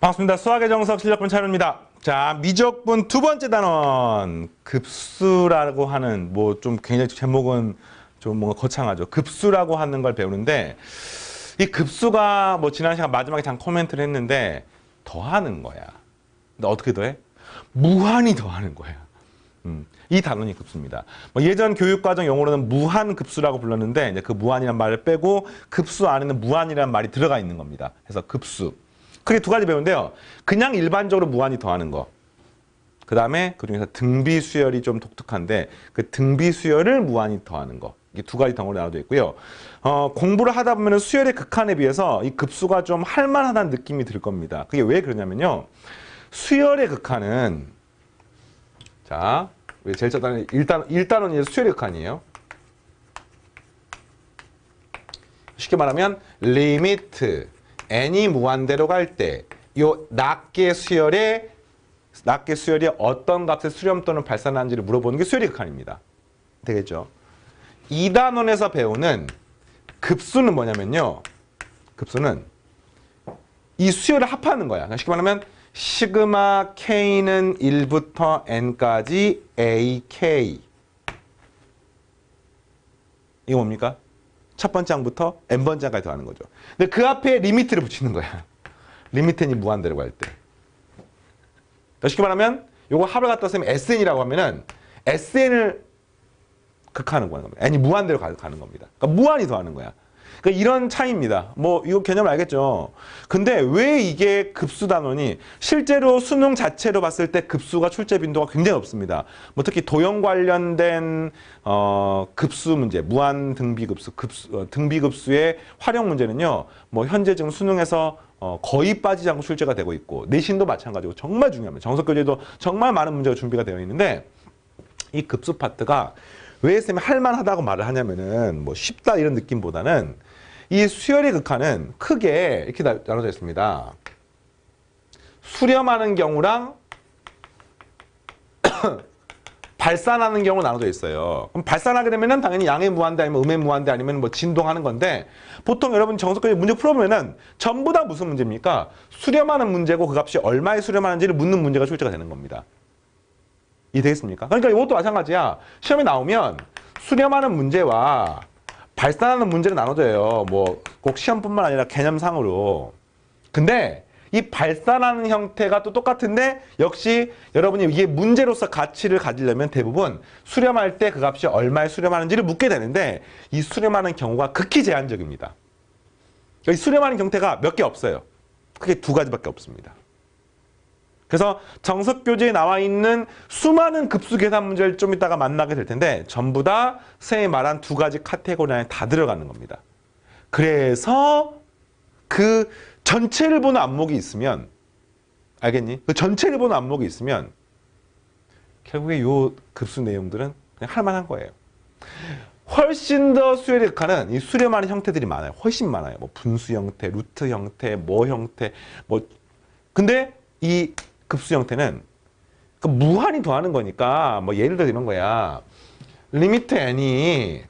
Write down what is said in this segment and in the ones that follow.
반갑습니다. 수학의 정석 실력분 차윤입니다. 자, 미적분 두 번째 단원 급수라고 하는 뭐 좀 굉장히 제목은 좀 뭔가 거창하죠. 급수라고 하는 걸 배우는데 이 급수가 뭐 지난 시간 마지막에 잠깐 코멘트를 했는데 더하는 거야. 근데 어떻게 더해? 무한히 더하는 거야. 이 단원이 급수입니다. 뭐 예전 교육과정 용어로는 무한급수라고 불렀는데 이제 그 무한이란 말을 빼고 급수 안에는 무한이라는 말이 들어가 있는 겁니다. 그래서 급수. 크게 두 가지 배우는데요. 그냥 일반적으로 무한히 더하는 거. 그 다음에 그중에서 등비수열이 좀 독특한데 그 등비수열을 무한히 더하는 거. 이게 두 가지 덩어리로 나눠져 있고요. 공부를 하다 보면 수열의 극한에 비해서 이 급수가 좀 할만하다는 느낌이 들 겁니다. 그게 왜 그러냐면요. 수열의 극한은 자, 우리 제일 첫 단원 일단은 이제 수열의 극한이에요. 쉽게 말하면 리미트 n이 무한대로 갈 때 요 낮게 수열이 어떤 값의 수렴 또는 발산하는지를 물어보는 게 수열의 극한입니다. 되겠죠? 2단원에서 배우는 급수는 뭐냐면요. 급수는 이 수열을 합하는 거야. 그러니까 쉽게 말하면 시그마 k는 1부터 n까지 ak. 이거 뭡니까? 첫 번째 항부터 n번째 항까지 더하는 거죠. 근데 그 앞에 리미트를 붙이는 거야. 리미트 n이 무한대로 갈 때. 쉽게 말하면 요거 합을 갖다 쓰면 sn이라고 하면은 sn을 극하는 거는 겁니다. n이 무한대로 가는 겁니다. 그러니까 무한히 더하는 거야. 그러니까 이런 차이입니다. 뭐 이거 개념을 알겠죠. 근데 왜 이게 급수 단원이 실제로 수능 자체로 봤을 때 급수가 출제 빈도가 굉장히 높습니다. 뭐 특히 도형 관련된 급수 문제, 무한 등비급수, 등비급수의 활용 문제는요. 뭐 현재 지금 수능에서 거의 빠지지 않고 출제가 되고 있고 내신도 마찬가지고 정말 중요합니다. 정석교재도 정말 많은 문제가 준비가 되어 있는데 이 급수 파트가 왜 쌤이 할만하다고 말을 하냐면은 뭐 쉽다 이런 느낌보다는 이 수열의 극한은 크게 이렇게 나눠져 있습니다. 수렴하는 경우랑 발산하는 경우 나눠져 있어요. 그럼 발산하게 되면은 당연히 양의 무한대 아니면 음의 무한대 아니면 뭐 진동하는 건데 보통 여러분 정석교재 문제 풀어보면은 전부 다 무슨 문제입니까? 수렴하는 문제고 그 값이 얼마에 수렴하는지를 묻는 문제가 출제가 되는 겁니다. 이해되겠습니까? 그러니까 이것도 마찬가지야. 시험에 나오면 수렴하는 문제와 발산하는 문제를 나눠져요. 뭐 꼭 시험뿐만 아니라 개념상으로. 근데 이 발산하는 형태가 또 똑같은데 역시 여러분이 이게 문제로서 가치를 가지려면 대부분 수렴할 때 그 값이 얼마에 수렴하는지를 묻게 되는데 이 수렴하는 경우가 극히 제한적입니다. 이 수렴하는 형태가 몇 개 없어요. 크게 두 가지밖에 없습니다. 그래서 정석교재에 나와 있는 수많은 급수 계산 문제를 좀 이따가 만나게 될 텐데 전부 다 쌤이 말한 두 가지 카테고리 안에 다 들어가는 겁니다. 그래서 그 전체를 보는 안목이 있으면 알겠니? 그 전체를 보는 안목이 있으면 결국에 요 급수 내용들은 그냥 할 만한 거예요. 훨씬 더 수열의 극한은 이 수렴하는 형태들이 많아요. 훨씬 많아요. 뭐 분수 형태, 루트 형태, 뭐 형태, 뭐 근데 이 급수 형태는 그 무한히 더하는 거니까 뭐 예를 들어 이런 거야. 리미트 n이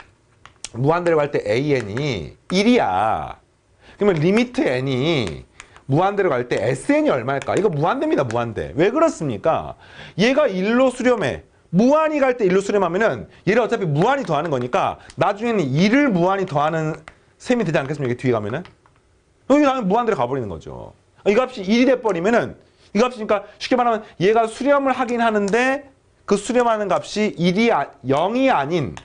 무한대로 갈 때 an이 1이야. 그러면 리미트 n이 무한대로 갈 때 sn이 얼마일까? 이거 무한대입니다. 무한대. 왜 그렇습니까? 얘가 1로 수렴해. 무한히 갈 때 1로 수렴하면은 얘를 어차피 무한히 더하는 거니까 나중에는 2를 무한히 더하는 셈이 되지 않겠습니까? 뒤에 가면은. 여기 가면 무한대로 가버리는 거죠. 이 값이 1이 돼버리면은 이 값이니까 쉽게 말하면 얘가 수렴을 하긴 하는데 그 수렴하는 값이 0이 아닌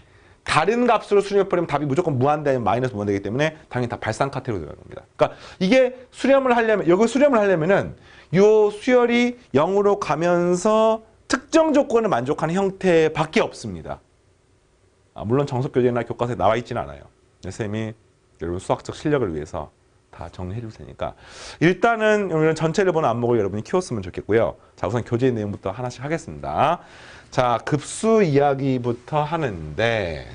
다른 값으로 수렴해버리면 답이 무조건 무한대 아니면 마이너스 무한대이기 때문에 당연히 다 발산 카테고리로 들어가는 겁니다. 그러니까 이게 수렴을 하려면 여기 수렴을 하려면은 요 수열이 0으로 가면서 특정 조건을 만족하는 형태밖에 없습니다. 물론 정석교재나 교과서에 나와 있지는 않아요. 쌤이 여러분 수학적 실력을 위해서 다 정리해 줄 테니까 일단은 오늘 전체를 보는 안목을 여러분이 키웠으면 좋겠고요. 자, 우선 교재 내용부터 하나씩 하겠습니다. 자, 급수 이야기부터 하는데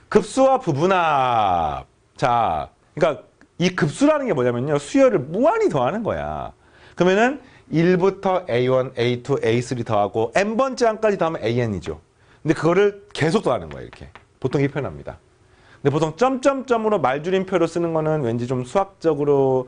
급수와 부분합. 자, 그러니까 이 급수라는 게 뭐냐면요. 수열을 무한히 더하는 거야. 그러면은 1부터 A1, A2, A3 더하고 n번째 항까지 더하면 AN이죠. 근데 그거를 계속 더하는 거예요. 이렇게. 보통 이렇게 표현합니다. 근데 보통 점점점으로 말줄임표로 쓰는 거는 왠지 좀 수학적으로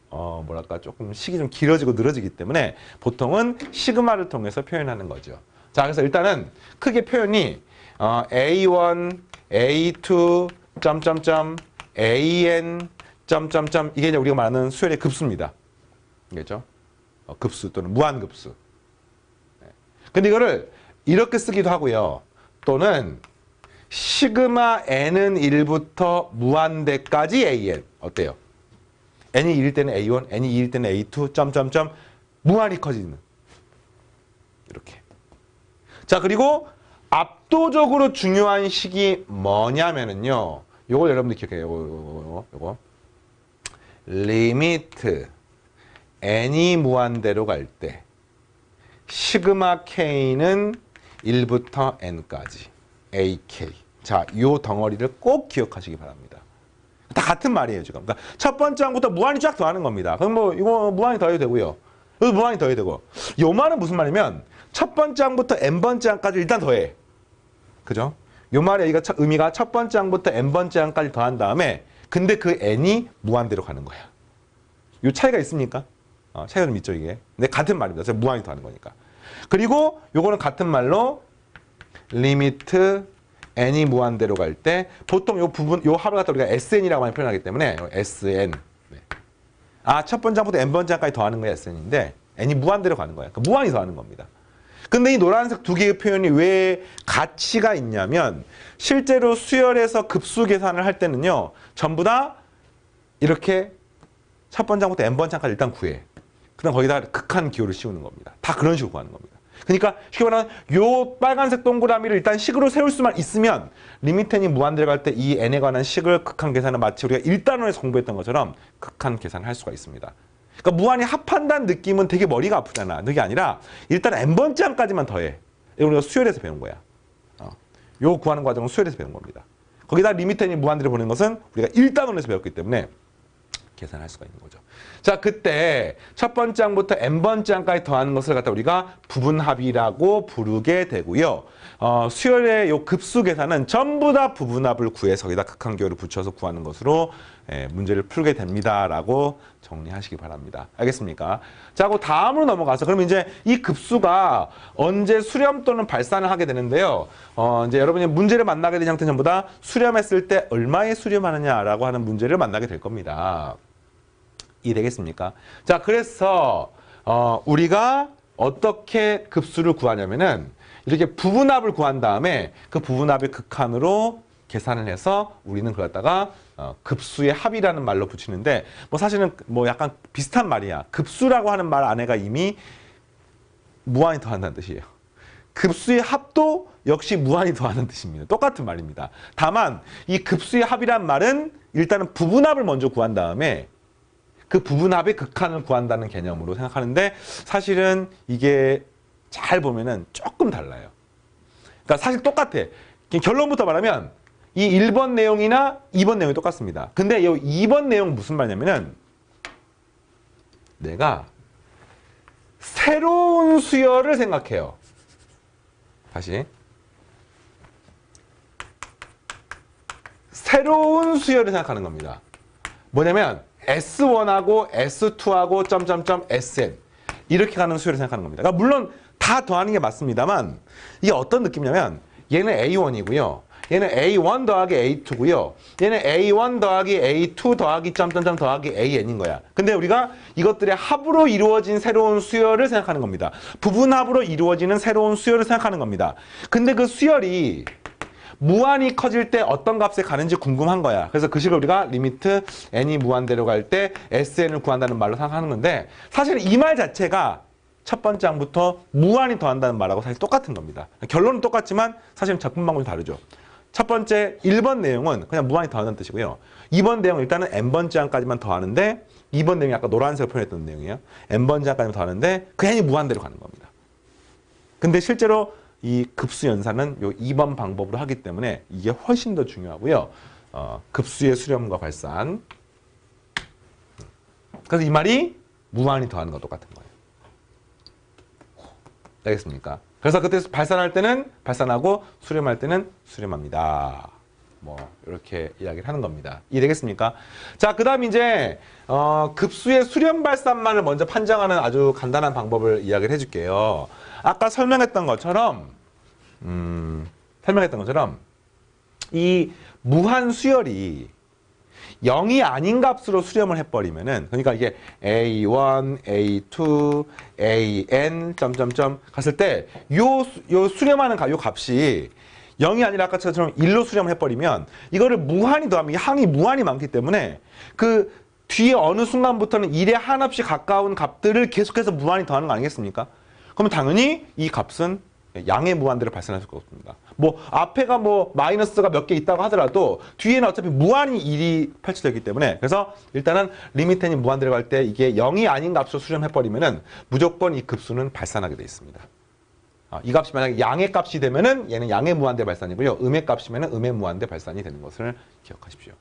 뭐랄까 조금 식이 좀 길어지고 늘어지기 때문에 보통은 시그마를 통해서 표현하는 거죠. 자, 그래서 일단은 크게 표현이 A1, A2, 점점점, AN, 점점점 이게 이제 우리가 말하는 수열의 급수입니다. 알겠죠? 급수 또는 무한급수. 근데 이거를 이렇게 쓰기도 하고요. 또는 시그마 n은 1부터 무한대까지 an. 어때요? n이 1일 때는 a1, n이 2일 때는 a2, 점점점 무한히 커지는. 이렇게. 자, 그리고 압도적으로 중요한 식이 뭐냐면은요. 요걸 여러분들 기억해요. 요거. 리미트 n이 무한대로 갈 때 시그마 k는 1부터 n까지 ak. 자, 요 덩어리를 꼭 기억하시기 바랍니다. 다 같은 말이에요, 지금. 그러니까 첫 번째 항부터 무한히 쫙 더하는 겁니다. 그럼 뭐 이거 무한히 더해도 되고요. 이거 무한히 더해도 되고. 요 말은 무슨 말이냐면 첫 번째 항부터 n번째 항까지 일단 더해. 그죠? 요 말의 의미가 첫 번째 항부터 n번째 항까지 더한 다음에 근데 그 n이 무한대로 가는 거야. 요 차이가 있습니까? 차이가 좀 있죠, 이게. 근데 같은 말입니다. 그래서 무한히 더하는 거니까. 그리고 요거는 같은 말로 리미트 n이 무한대로 갈 때 보통 요 부분, 요 합을 갖다 우리가 sn이라고 많이 표현하기 때문에 sn. 네. 첫 번째 항부터 n번째 항까지 더하는 거야, sn인데 n이 무한대로 가는 거야. 그러니까 무한히 더하는 겁니다. 근데 이 노란색 두 개의 표현이 왜 가치가 있냐면 실제로 수열에서 급수 계산을 할 때는요. 전부 다 이렇게 첫 번째 항부터 n번째 항까지 일단 구해. 그다음 거기다 극한 기호를 씌우는 겁니다. 다 그런 식으로 구하는 겁니다. 그러니까 쉽게 말하면 요 빨간색 동그라미를 일단 식으로 세울 수만 있으면 리미트 n이 무한대로 갈 때 이 n에 관한 식을 극한 계산을 마치 우리가 1단원에서 공부했던 것처럼 극한 계산을 할 수가 있습니다. 그러니까 무한히 합한다는 느낌은 되게 머리가 아프잖아. 그게 아니라 일단 n번째 항까지만 더해. 이거 우리가 수열에서 배운 거야. 요 구하는 과정은 수열에서 배운 겁니다. 거기다 리미트 n이 무한대로 보는 것은 우리가 1단원에서 배웠기 때문에 계산할 수가 있는 거죠. 자, 그때 첫 번째 항부터 n번째 항까지 더하는 것을 갖다 우리가 부분합이라고 부르게 되고요. 수열의 요 급수 계산은 전부 다 부분합을 구해서 거기다 극한기호를 붙여서 구하는 것으로 문제를 풀게 됩니다라고 정리하시기 바랍니다. 알겠습니까? 자, 그 다음으로 넘어가서 그러면 이제 이 급수가 언제 수렴 또는 발산을 하게 되는데요. 이제 여러분이 문제를 만나게 된 형태는 전부 다 수렴했을 때 얼마에 수렴하느냐라고 하는 문제를 만나게 될 겁니다. 이해되겠습니까? 자, 그래서 우리가 어떻게 급수를 구하냐면은 이렇게 부분합을 구한 다음에 그 부분합의 극한으로 계산을 해서 우리는 그걸 갖다가 급수의 합이라는 말로 붙이는데 뭐 사실은 뭐 약간 비슷한 말이야. 급수라고 하는 말 안에가 이미 무한히 더한다는 뜻이에요. 급수의 합도 역시 무한히 더하는 뜻입니다. 똑같은 말입니다. 다만 이 급수의 합이란 말은 일단은 부분합을 먼저 구한 다음에 그 부분합의 극한을 구한다는 개념으로 생각하는데 사실은 이게 잘 보면은 조금 달라요. 그러니까 사실 똑같아. 결론부터 말하면 이 1번 내용이나 2번 내용이 똑같습니다. 근데 이 2번 내용 무슨 말이냐면은 내가 새로운 수열을 생각해요. 다시. 새로운 수열을 생각하는 겁니다. 뭐냐면 S1하고 S2하고 점점점 SN 이렇게 가는 수열을 생각하는 겁니다. 그러니까 물론 다 더하는 게 맞습니다만 이게 어떤 느낌이냐면 얘는 A1이고요. 얘는 A1 더하기 A2고요. 얘는 A1 더하기 A2 더하기 점점점 더하기 AN인 거야. 근데 우리가 이것들의 합으로 이루어진 새로운 수열을 생각하는 겁니다. 부분합으로 이루어지는 새로운 수열을 생각하는 겁니다. 근데 그 수열이 무한히 커질 때 어떤 값에 가는지 궁금한 거야. 그래서 그 식을 우리가 리미트 n이 무한대로 갈 때 sn을 구한다는 말로 생각하는 건데 사실 이 말 자체가 첫 번째 항부터 무한히 더한다는 말하고 사실 똑같은 겁니다. 결론은 똑같지만 사실은 접근 방법이 다르죠. 첫 번째 1번 내용은 그냥 무한히 더하는 뜻이고요. 2번 내용은 일단은 n번째 항까지만 더하는데 2번 내용이 아까 노란색으로 표현했던 내용이에요. n번째 항까지만 더하는데 그 n이 무한대로 가는 겁니다. 근데 실제로 이 급수 연산은 요 2번 방법으로 하기 때문에 이게 훨씬 더 중요하고요. 급수의 수렴과 발산. 그래서 이 말이 무한히 더하는 거 똑같은 거예요. 알겠습니까? 그래서 그때 발산할 때는 발산하고 수렴할 때는 수렴합니다. 뭐 이렇게 이야기를 하는 겁니다. 이해되겠습니까? 자, 그다음 이제 급수의 수렴 발산만을 먼저 판정하는 아주 간단한 방법을 이야기를 해줄게요. 아까 설명했던 것처럼 이 무한 수열이 0이 아닌 값으로 수렴을 해버리면은, 그러니까 이게 A1, A2, AN 점점점 갔을 때 요 수렴하는 요 값이 0이 아니라 아까처럼 1로 수렴을 해버리면 이거를 무한히 더하면 항이 무한히 많기 때문에 그 뒤에 어느 순간부터는 1에 한없이 가까운 값들을 계속해서 무한히 더하는 거 아니겠습니까? 그러면 당연히 이 값은 양의 무한대로 발생할 수가 없습니다. 뭐 앞에가 뭐 마이너스가 몇 개 있다고 하더라도 뒤에는 어차피 무한히 1이 펼쳐졌기 때문에, 그래서 일단은 리미트 n이 무한대로 갈 때 이게 0이 아닌 값으로 수렴해버리면은 무조건 이 급수는 발산하게 돼 있습니다. 이 값이 만약에 양의 값이 되면은 얘는 양의 무한대 발산이고요. 음의 값이면은 음의 무한대 발산이 되는 것을 기억하십시오.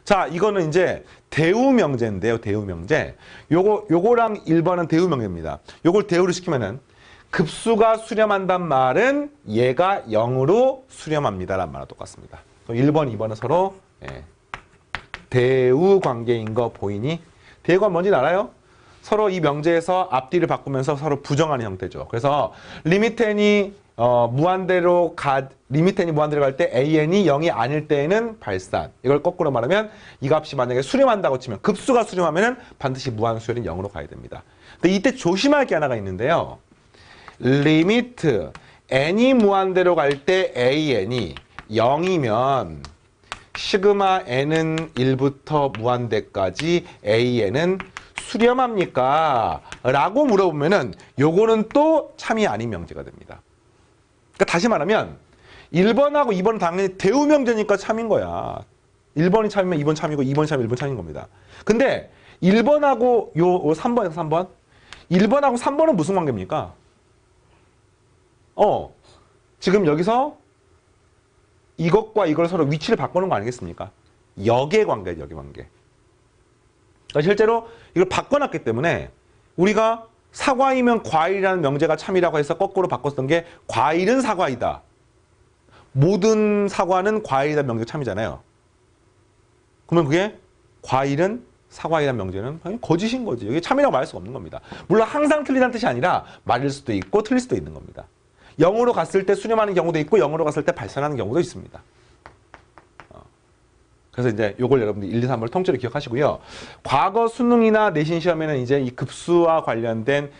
자, 이거는 이제 대우명제인데요. 대우명제. 요거랑 1번은 대우명제입니다. 요걸 대우를 시키면은 급수가 수렴한단 말은 얘가 0으로 수렴합니다라는 말과 똑같습니다. 1번, 2번은 서로 대우 관계인 거 보이니? 대우가 뭔지 알아요? 서로 이 명제에서 앞뒤를 바꾸면서 서로 부정하는 형태죠. 그래서 리미트 n이 무한대로 갈 때 an이 0이 아닐 때에는 발산. 이걸 거꾸로 말하면 이 값이 만약에 수렴한다고 치면, 급수가 수렴하면은 반드시 무한 수열인 0으로 가야 됩니다. 근데 이때 조심할 게 하나가 있는데요. 리미트 n이 무한대로 갈 때 an이 0이면 시그마 n은 1부터 무한대까지 an은 수렴합니까? 라고 물어보면은 요거는 또 참이 아닌 명제가 됩니다. 그러니까 다시 말하면 1번하고 2번은 당연히 대우명제니까 참인 거야. 1번이 참이면 2번 참이고 2번이 참이면 1번 참인 겁니다. 근데 1번하고 요 3번에서 3번? 1번하고 3번은 무슨 관계입니까? 지금 여기서 이것과 이걸 서로 위치를 바꾸는 거 아니겠습니까? 역의 관계죠, 역의 관계. 그러니까 실제로 이걸 바꿔놨기 때문에 우리가 사과이면 과일이라는 명제가 참이라고 해서 거꾸로 바꿨던 게 과일은 사과이다. 모든 사과는 과일이라는 명제가 참이잖아요. 그러면 그게 과일은 사과이라는 명제는 거짓인 거지. 이게 참이라고 말할 수가 없는 겁니다. 물론 항상 틀리다는 뜻이 아니라 맞을 수도 있고 틀릴 수도 있는 겁니다. 0으로 갔을 때 수렴하는 경우도 있고 0으로 갔을 때 발산하는 경우도 있습니다. 그래서 이제 요걸 여러분들 1, 2, 3을 통째로 기억하시고요. 과거 수능이나 내신 시험에는 이제 이 급수와 관련된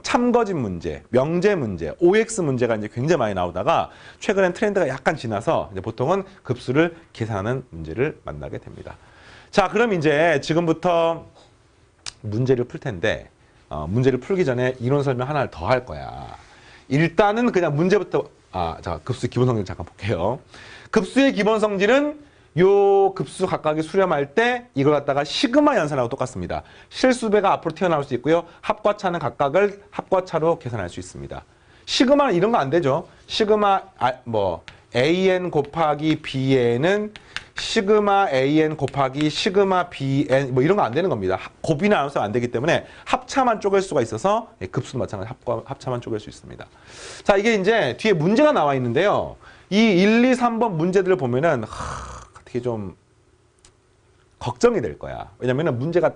참거짓 문제, 명제 문제, OX 문제가 이제 굉장히 많이 나오다가 최근엔 트렌드가 약간 지나서 이제 보통은 급수를 계산하는 문제를 만나게 됩니다. 자, 그럼 이제 지금부터 문제를 풀 텐데 문제를 풀기 전에 이론 설명 하나를 더 할 거야. 일단은 그냥 문제부터 자, 급수 기본 성질 잠깐 볼게요. 급수의 기본 성질은 요 급수 각각이 수렴할 때 이걸 갖다가 시그마 연산하고 똑같습니다. 실수배가 앞으로 튀어나올 수 있고요. 합과차는 각각을 합과차로 계산할 수 있습니다. 시그마는 이런 거 안 되죠. 시그마 AN 곱하기 BN은 시그마 AN 곱하기 시그마 BN 뭐 이런 거 안 되는 겁니다. 곱이나 나눠서 안 되기 때문에 합차만 쪼갤 수가 있어서 급수도 마찬가지 합차만 쪼갤 수 있습니다. 자, 이게 이제 뒤에 문제가 나와 있는데요. 이 1, 2, 3번 문제들을 보면은 되게 좀 걱정이 될 거야. 왜냐면은 문제가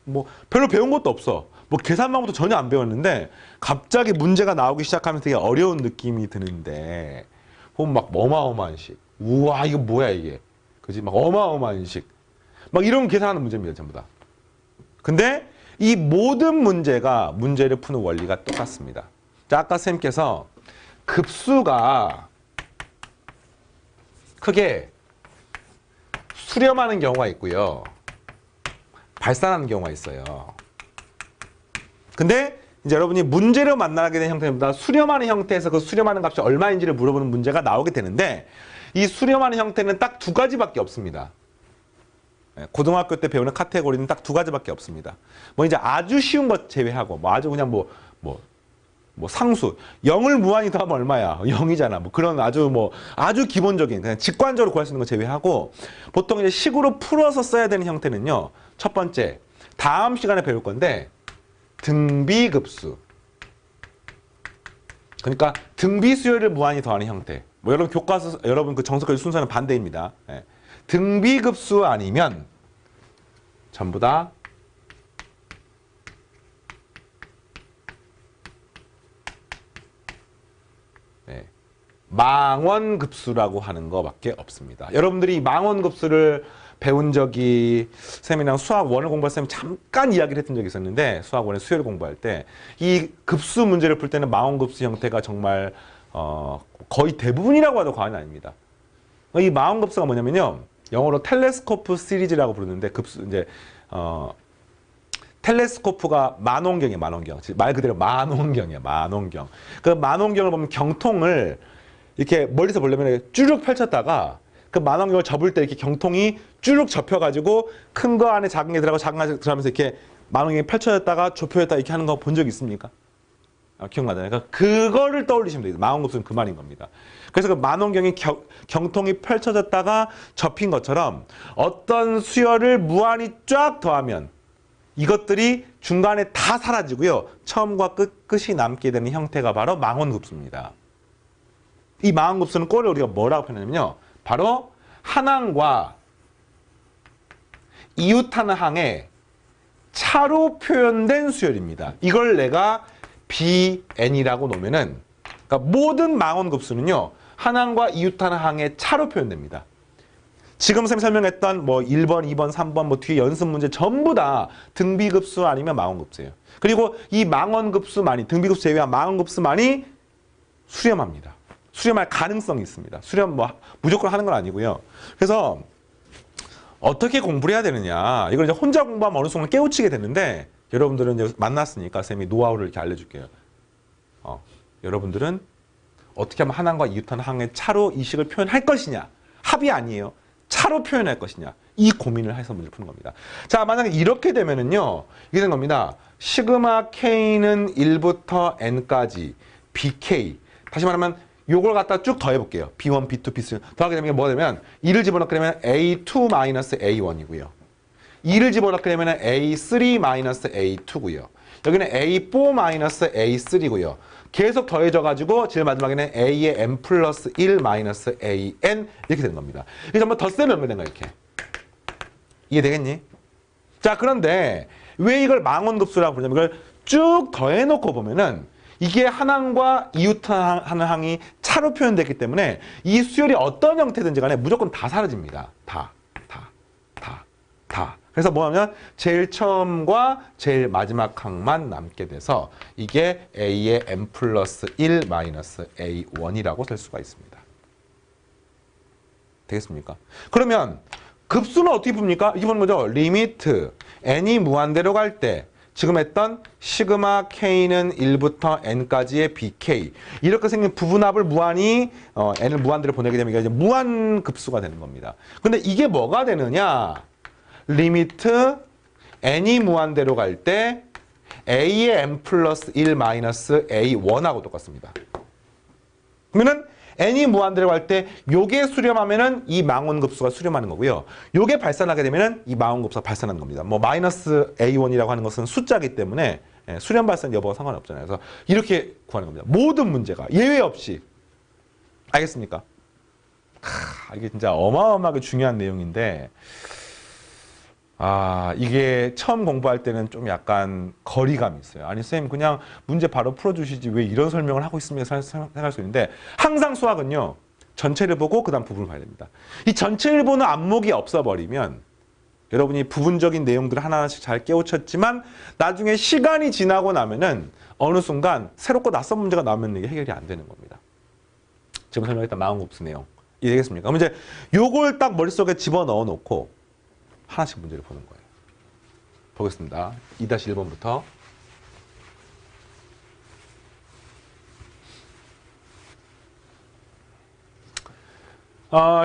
뭐 별로 배운 것도 없어. 뭐 계산방법도 전혀 안 배웠는데 갑자기 문제가 나오기 시작하면서 되게 어려운 느낌이 드는데 보면 막 어마어마한 식. 우와, 이거 뭐야 이게. 그지? 막 어마어마한 식. 막 이런 계산하는 문제입니다, 전부 다. 근데 이 모든 문제가 문제를 푸는 원리가 똑같습니다. 자, 아까 쌤께서 급수가 크게 수렴하는 경우가 있고요. 발산하는 경우가 있어요. 근데 이제 여러분이 문제를 만나게 된 형태입니다. 수렴하는 형태에서 그 수렴하는 값이 얼마인지를 물어보는 문제가 나오게 되는데 이 수렴하는 형태는 딱 두 가지밖에 없습니다. 고등학교 때 배우는 카테고리는 딱 두 가지밖에 없습니다. 뭐 이제 아주 쉬운 것 제외하고 뭐 아주 그냥 뭐 상수 0을 무한히 더하면 얼마야? 0이잖아. 뭐 그런 아주 기본적인 그냥 직관적으로 구할 수 있는 거 제외하고 보통 이제 식으로 풀어서 써야 되는 형태는요. 첫 번째, 다음 시간에 배울 건데 등비급수. 그러니까 등비 수열을 무한히 더하는 형태. 뭐 여러분 교과서 여러분 그 정석의 순서는 반대입니다. 예. 등비급수 아니면 전부 다 예. 망원급수라고 하는 것밖에 없습니다. 여러분들이 망원급수를 배운 적이 쌤이랑 수학 1을 공부할 때 잠깐 이야기를 했던 적이 있었는데 수학 1의 수열을 공부할 때 이 급수 문제를 풀 때는 망원급수 형태가 정말 거의 대부분이라고 해도 과언이 아닙니다. 이 망원급수가 뭐냐면요. 영어로 텔레스코프 시리즈라고 부르는데 급수 이제 텔레스코프가 만원경이에요. 만원경. 말 그대로 만원경이에요. 만원경. 그 만원경을 보면 경통을 이렇게 멀리서 보려면 쭈룩 펼쳤다가 그 만원경을 접을 때 이렇게 경통이 쭈룩 접혀가지고 큰 거 안에 작은 게 들어가고 작은 거 안에 들어가면서 이렇게 만원경이 펼쳐졌다가 좁혀졌다 이렇게 하는 거 본 적 있습니까? 기억나잖아요. 그러니까 그거를 떠올리시면 돼요. 망원급수는 그 말인 겁니다. 그래서 그 만원경이 경통이 펼쳐졌다가 접힌 것처럼 어떤 수열을 무한히 쫙 더하면 이것들이 중간에 다 사라지고요. 처음과 끝이 남게 되는 형태가 바로 망원급수입니다. 이 망원급수는 꼴을 우리가 뭐라고 표현하냐면요. 바로 한 항과 이웃하는 항의 차로 표현된 수열입니다. 이걸 내가 BN이라고 놓으면은 그러니까 모든 망원급수는요. 한 항과 이웃하는 항의 차로 표현됩니다. 지금 쌤 설명했던 뭐 1번, 2번, 3번 뭐 뒤에 연습 문제 전부 다 등비급수 아니면 망원급수예요. 그리고 이 망원급수만이 등비급수 제외한 망원급수만이 수렴합니다. 수렴할 가능성이 있습니다. 수렴 뭐 무조건 하는 건 아니고요. 그래서 어떻게 공부를 해야 되느냐. 이걸 이제 혼자 공부하면 어느 순간 깨우치게 되는데 여러분들은 이제 만났으니까 쌤이 노하우를 이렇게 알려줄게요. 여러분들은 어떻게 하면 한 항과 이웃하는 항의 차로 이 식을 표현할 것이냐. 합이 아니에요. 차로 표현할 것이냐. 이 고민을 해서 문제를 푸는 겁니다. 자, 만약에 이렇게 되면은요. 이게 된 겁니다. 시그마 K는 1부터 N까지 BK. 다시 말하면 요걸 갖다 쭉 더해볼게요. B1, B2, B3. 더하게 되면 뭐가 되면 2를 집어넣게 되면 A2-A1이고요. 2를 집어넣게 되면 A3-A2고요. 여기는 A4-A3고요. 계속 더해져가지고 제일 마지막에는 A의 N 플러스 1 마이너스 AN 이렇게 되는 겁니다. 이게 전부 덧셈을 넣으면 되는 거야, 이렇게. 이해되겠니? 자, 그런데 왜 이걸 망원급수라고 부르냐면 이걸 쭉 더해놓고 보면은 이게 한 항과 이웃하는 항이 차로 표현됐기 때문에 이 수열이 어떤 형태든지 간에 무조건 다 사라집니다. 다. 그래서 뭐냐면 제일 처음과 제일 마지막 항만 남게 돼서 이게 A의 N 플러스 1 마이너스 A1이라고 쓸 수가 있습니다. 되겠습니까? 그러면 급수는 어떻게 풉니까? 이게 보는 거죠. 리미트 n이 무한대로 갈 때 지금 했던 시그마 K는 1부터 N까지의 BK 이렇게 생긴 부분합을 무한히 N을 무한대로 보내게 되면 이게 무한급수가 되는 겁니다. 근데 이게 뭐가 되느냐? 리미트 n이 무한대로 갈 때 a의 n 플러스 1 마이너스 a1하고 똑같습니다. 그러면은 n이 무한대로 갈 때 요게 수렴하면은 이 망원급수가 수렴하는 거고요. 요게 발산하게 되면은 이 망원급수가 발산하는 겁니다. 뭐 마이너스 a1이라고 하는 것은 숫자이기 때문에 수렴 발산 여부가 상관없잖아요. 그래서 이렇게 구하는 겁니다. 모든 문제가 예외 없이. 알겠습니까? 이게 진짜 어마어마하게 중요한 내용인데 이게 처음 공부할 때는 좀 약간 거리감이 있어요. 아니, 쌤, 그냥 문제 바로 풀어주시지 왜 이런 설명을 하고 있습니까? 생각할 수 있는데, 항상 수학은요, 전체를 보고 그 다음 부분을 봐야 됩니다. 이 전체를 보는 안목이 없어버리면, 여러분이 부분적인 내용들을 하나하나씩 잘 깨우쳤지만, 나중에 시간이 지나고 나면은, 어느 순간 새롭고 낯선 문제가 나오면 이게 해결이 안 되는 겁니다. 지금 설명했던 망원급수 내용. 이해되겠습니까? 그럼 이제 요걸 딱 머릿속에 집어넣어 놓고, 하나씩 문제를 보는 거예요. 보겠습니다. 2-1번부터.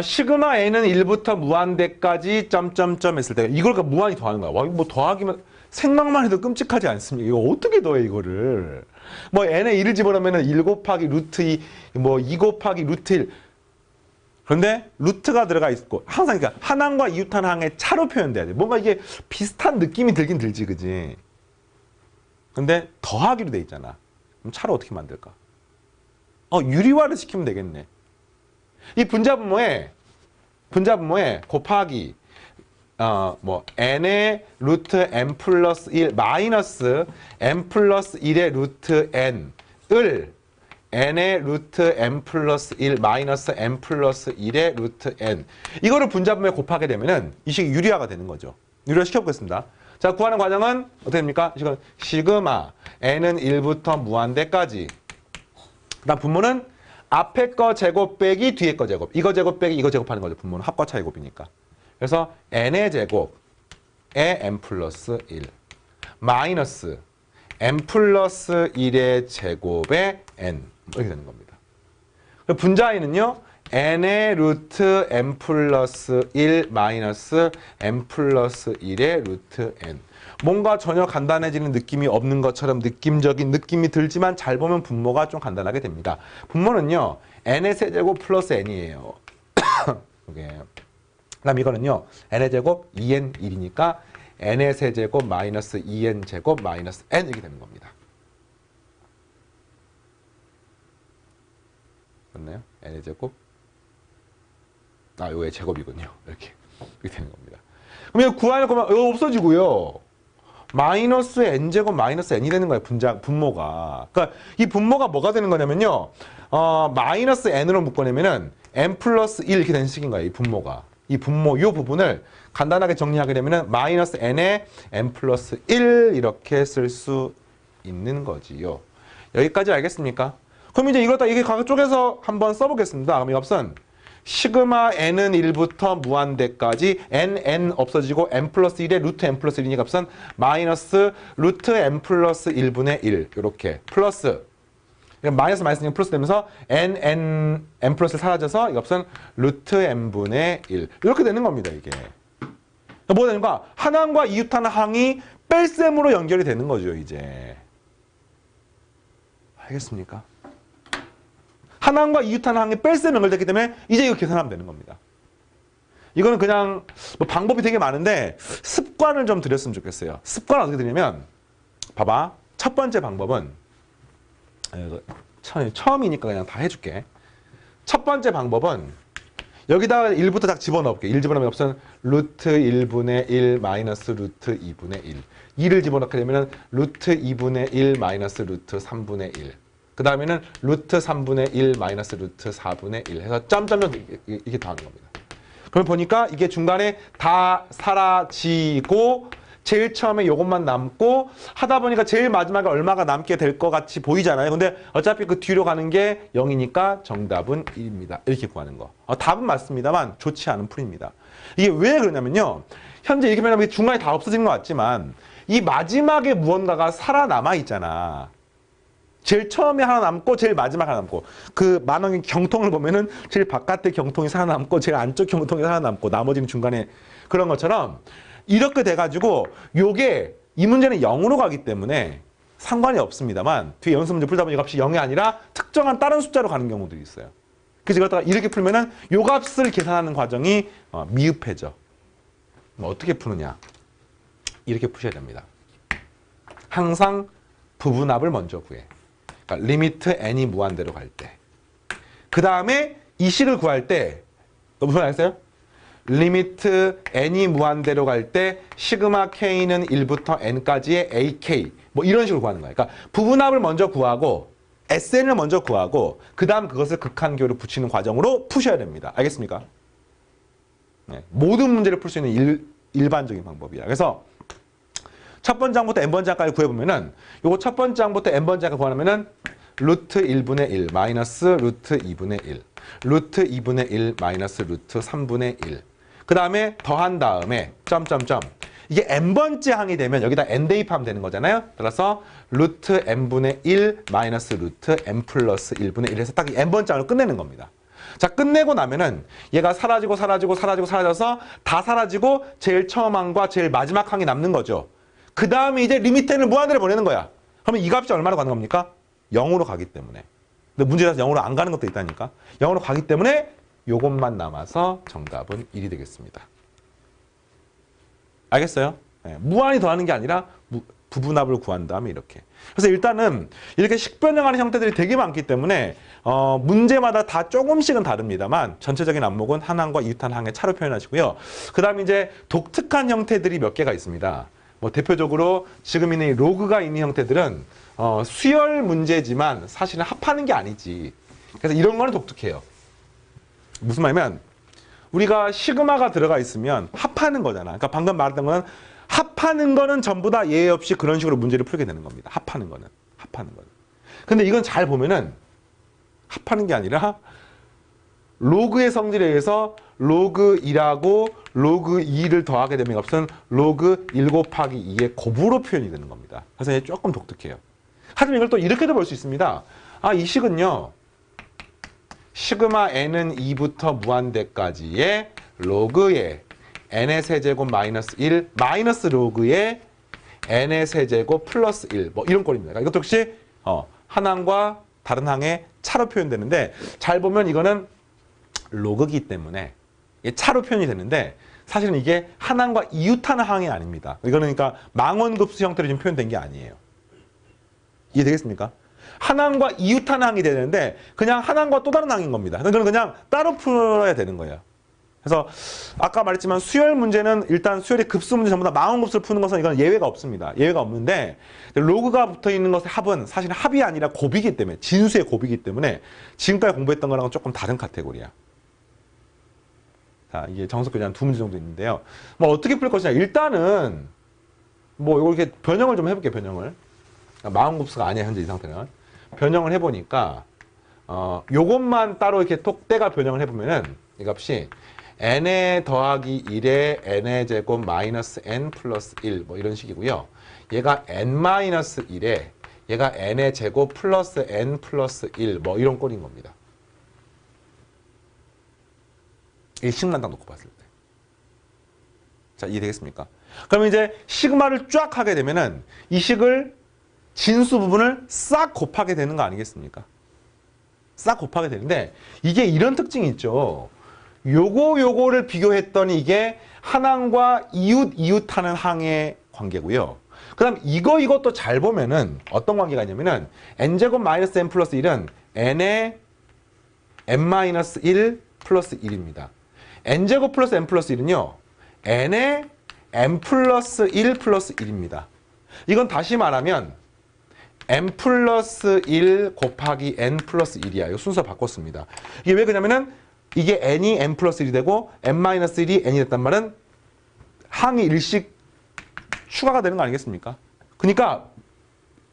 시그마 n은 1부터 무한대까지 점점점 했을 때 이걸 무한히 더하는 거야. 뭐 더하기만 생각만 해도 끔찍하지 않습니까? 이거 어떻게 더해 이거를. 뭐 n에 1을 집어넣으면 1 곱하기 루트 2, 뭐 2 곱하기 루트 1. 그런데 루트가 들어가 있고 항상 그러니까 한 항과 이웃한 항의 차로 표현돼야 돼. 뭔가 이게 비슷한 느낌이 들긴 들지, 그지? 근데 더하기로 돼 있잖아. 그럼 차로 어떻게 만들까? 유리화를 시키면 되겠네. 이 분자분모에 곱하기 n의 루트 n 플러스 1 마이너스 n 플러스 1의 루트 n을 n의 루트 n 플러스 1 마이너스 n 플러스 1의 루트 n 이거를 분자분모에 곱하게 되면은 이 식이 유리화가 되는 거죠. 유리화 시켜보겠습니다. 자, 구하는 과정은 어떻게 됩니까? 이식은 시그마 n은 1부터 무한대까지. 그다음 분모는 앞에 거 제곱 빼기 뒤에 거 제곱. 이거 제곱 빼기 이거 제곱하는 거죠. 분모는 합과 차이곱이니까. 그래서 n의 제곱에 n 플러스 1 마이너스 n 플러스 1의 제곱에 n 이렇게 되는 겁니다. 분자에는요. n의 루트 n 플러스 1 마이너스 n 플러스 1의 루트 n 뭔가 전혀 간단해지는 느낌이 없는 것처럼 느낌적인 느낌이 들지만 잘 보면 분모가 좀 간단하게 됩니다. 분모는요. n의 세제곱 플러스 n이에요. 이게 그다음 이거는요. n의 제곱 2n 1이니까 n의 세제곱 마이너스 2n 제곱 마이너스 n 이렇게 되는 겁니다. 맞나요? n의 제곱 요게 제곱이군요. 이렇게 되는 겁니다. 그럼 이거 구하는 거면 이거 없어지고요. 마이너스 n제곱 마이너스 n이 되는 거예요. 분모가. 그러니까 이 분모가 뭐가 되는 거냐면요. 마이너스 n으로 묶어내면은 n 플러스 1 이렇게 되는 식인 거예요. 이 분모가. 이 분모, 이 부분을 간단하게 정리하게 되면은 마이너스 n에 n 플러스 1 이렇게 쓸 수 있는 거지요. 여기까지 알겠습니까? 그럼 이제 이걸 다 이게 각 쪽에서 한번 써보겠습니다. 그럼 이 값은 시그마 n은 1부터 무한대까지 n 없어지고 n 플러스 1에 루트 n 플러스 1이니 값은 마이너스 루트 n 플러스 1분의 1 이렇게 플러스 마이너스 마이너스 플러스 되면서 n 플러스 1 사라져서 이 값은 루트 n분의 1 이렇게 되는 겁니다. 이게 뭐가 되는가? 한 항과 이웃한 항이 뺄셈으로 연결이 되는 거죠. 이제 알겠습니까? 한 항과 이웃한 항이 뺄셈 연결됐기 때문에 이제 이거 계산하면 되는 겁니다. 이거는 그냥 방법이 되게 많은데 습관을 좀 들였으면 좋겠어요. 습관을 어떻게 드리냐면 봐봐. 첫 번째 방법은 처음이니까 그냥 다 해줄게. 첫 번째 방법은 여기다가 1부터 딱 집어넣을게. 1 집어넣으면 없으면 루트 1분의 1 마이너스 루트 2분의 1 2를 집어넣게 되면 루트 2분의 1 마이너스 루트 3분의 1 그 다음에는 루트 3분의 1 마이너스 루트 4분의 1 해서 점점점 이게 다 하는 겁니다. 그럼 보니까 이게 중간에 다 사라지고 제일 처음에 이것만 남고 하다 보니까 제일 마지막에 얼마가 남게 될 것 같이 보이잖아요. 근데 어차피 그 뒤로 가는 게 0이니까 정답은 1입니다. 이렇게 구하는 거. 답은 맞습니다만 좋지 않은 풀입니다. 이게 왜 그러냐면요. 현재 이렇게 보면 중간에 다 없어진 것 같지만 이 마지막에 무언가가 살아남아 있잖아. 제일 처음에 하나 남고 제일 마지막에 하나 남고 그 만원의 경통을 보면은 제일 바깥의 경통이 살아남고 제일 안쪽 경통이 살아남고 나머지는 중간에 그런 것처럼 이렇게 돼가지고 요게 이 문제는 0으로 가기 때문에 상관이 없습니다만 뒤에 연습 문제 풀다 보니 이 값이 0이 아니라 특정한 다른 숫자로 가는 경우들이 있어요. 그래서 이걸 이렇게 풀면은 요 값을 계산하는 과정이 미흡해져. 어떻게 푸느냐 이렇게 푸셔야 됩니다. 항상 부분합을 먼저 구해. 그러니까 리미트 n이 무한대로 갈 때. 그 다음에 이 식을 구할 때 무슨 말 했어요? 리미트 n이 무한대로 갈 때 시그마 k는 1부터 n까지의 ak 뭐 이런 식으로 구하는 거예요. 그러니까 부분합을 먼저 구하고 sn을 먼저 구하고 그 다음 그것을 극한교로 붙이는 과정으로 푸셔야 됩니다. 알겠습니까? 네, 모든 문제를 풀 수 있는 일반적인 방법이야. 그래서 첫 번째 항부터 n번째 항까지 구해보면은 요거 첫 번째 항부터 n번째 항까지 구하면은 루트 1분의 1 마이너스 루트 2분의 1 루트 2분의 1 마이너스 루트 3분의 1 그 다음에 더한 다음에 점점점 이게 n번째 항이 되면 여기다 n 대입하면 되는 거잖아요. 따라서 루트 n분의 1 마이너스 루트 n 플러스 1분의 1 해서 딱 이 n번째 항을 끝내는 겁니다. 자, 끝내고 나면은 얘가 사라져서 다 사라지고 제일 처음 항과 제일 마지막 항이 남는 거죠. 그 다음에 이제 리미트 n을 무한대로 보내는 거야. 그러면 이 값이 얼마로 가는 겁니까? 0으로 가기 때문에. 근데 문제라서 0으로 안 가는 것도 있다니까. 0으로 가기 때문에 요것만 남아서 정답은 1이 되겠습니다. 알겠어요? 네, 무한히 더하는 게 아니라 부분합을 구한 다음에 이렇게. 그래서 일단은 이렇게 식변형하는 형태들이 되게 많기 때문에 문제마다 다 조금씩은 다릅니다만 전체적인 안목은 한항과 이웃한항의 차로 표현하시고요. 그 다음에 이제 독특한 형태들이 몇 개가 있습니다. 뭐 대표적으로 지금 있는 이 로그가 있는 형태들은 수열 문제지만 사실은 합하는 게 아니지. 그래서 이런 거는 독특해요. 무슨 말이냐면 우리가 시그마가 들어가 있으면 합하는 거잖아. 그러니까 방금 말했던 거는 합하는 거는 전부 다 예외 없이 그런 식으로 문제를 풀게 되는 겁니다. 합하는 거는. 근데 이건 잘 보면은 합하는 게 아니라 로그의 성질에 의해서 로그 1하고 로그 2를 더하게 되면 값은 로그 1 곱하기 2의 곱으로 표현이 되는 겁니다. 그래서 이게 조금 독특해요. 하지만 이걸 또 이렇게도 볼 수 있습니다. 이 식은요. 시그마 n은 2부터 무한대까지의 로그의 n의 세제곱 마이너스 1 마이너스 로그의 n의 세제곱 플러스 1 뭐 이런 꼴입니다. 그러니까 이것도 역시 한 항과 다른 항의 차로 표현되는데 잘 보면 이거는 로그이기 때문에 차로 표현이 되는데 사실은 이게 한 항과 이웃하는 항이 아닙니다. 이거는 그러니까 망원급수 형태로 지금 표현된 게 아니에요. 이해되겠습니까? 한 항과 이웃하는 항이 되는데 그냥 한 항과 또 다른 항인 겁니다. 그건 그냥 따로 풀어야 되는 거예요. 그래서 아까 말했지만 수열 문제는 일단 수열의 급수 문제 전부 다 망원급수를 푸는 것은 이건 예외가 없습니다. 예외가 없는데 로그가 붙어 있는 것의 합은 사실 합이 아니라 곱이기 때문에 진수의 곱이기 때문에 지금까지 공부했던 거랑은 조금 다른 카테고리야. 자, 이게 정석교재 한 2문제 정도 있는데요. 뭐 어떻게 풀 것이냐. 일단은 뭐 이렇게 변형을 좀 해볼게요. 변형을. 망원급수가 아니야 현재 이 상태는. 변형을 해보니까 요것만 따로 이렇게 톡 떼가 변형을 해보면은 이 값이 n에 더하기 1에 n의 제곱 마이너스 n 플러스 1 뭐 이런 식이고요. 얘가 n 마이너스 1에 얘가 n의 제곱 플러스 n 플러스 1 뭐 이런 꼴인 겁니다. 이 식만 딱 놓고 봤을 때. 자, 이해되겠습니까? 그러면 이제 시그마를 쫙 하게 되면은 이 식을 진수 부분을 싹 곱하게 되는 거 아니겠습니까? 싹 곱하게 되는데 이게 이런 특징이 있죠. 요거를 비교했더니 이게 한 항과 이웃하는 항의 관계고요. 그 다음 이것도 잘 보면은 어떤 관계가 있냐면은 n제곱 마이너스 n 플러스 1은 n의 n 마이너스 1 플러스 1입니다. n제곱 플러스 n 플러스 1은요. n의 n 플러스 1 플러스 1입니다. 이건 다시 말하면 n 플러스 1 곱하기 n 플러스 1이야. 이 순서 바꿨습니다. 이게 왜 그러냐면은 이게 n이 n 플러스 1이 되고 n 마이너스 1이 n이 됐단 말은 항이 일씩 추가가 되는 거 아니겠습니까? 그러니까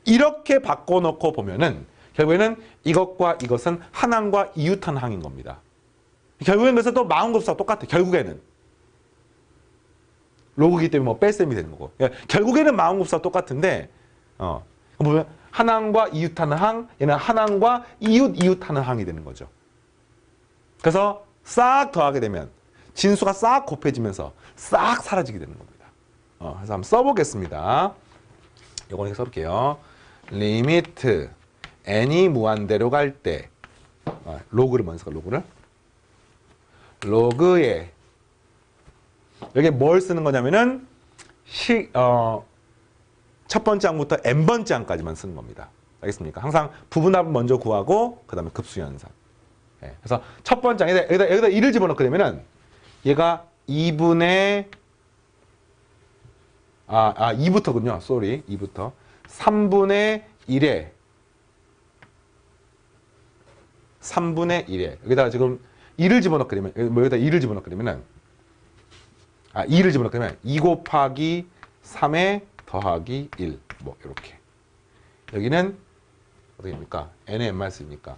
이렇게 바꿔놓고 보면은 결국에는 이것과 이것은 한 항과 이웃한 항인 겁니다. 결국에는 그래서 또 망원급수가 똑같아. 결국에는 로그이기 때문에 뭐 뺄셈이 되는 거고. 결국에는 망원급수가 똑같은데 보면 한 항과 이웃하는 항, 얘는 한 항과 이웃하는 항이 되는 거죠. 그래서 싹 더하게 되면 진수가 싹 곱해지면서 싹 사라지게 되는 겁니다. 그래서 한번 써보겠습니다. 요거 이렇게 써볼게요. 리미트 n이 무한대로 갈 때 로그를 먼저 써요. 로그에 여기 뭘 쓰는 거냐면은 첫 번째 항부터 n번째 항까지만 쓰는 겁니다. 알겠습니까? 항상 부분합을 먼저 구하고 그 다음에 급수연산. 그래서 첫 번째 항 여기다 1을 집어넣게 되면은 얘가 2분의 2부터군요. 쏘리. 2부터 3분의 1에 여기다가 지금 2를 집어넣게 되면 여기다 2를 집어넣게 되면은 2를 집어넣게 되면 2 곱하기 3에 더하기 1 뭐 이렇게. 여기는 어떻게 됩니까? n의 n마이너스니까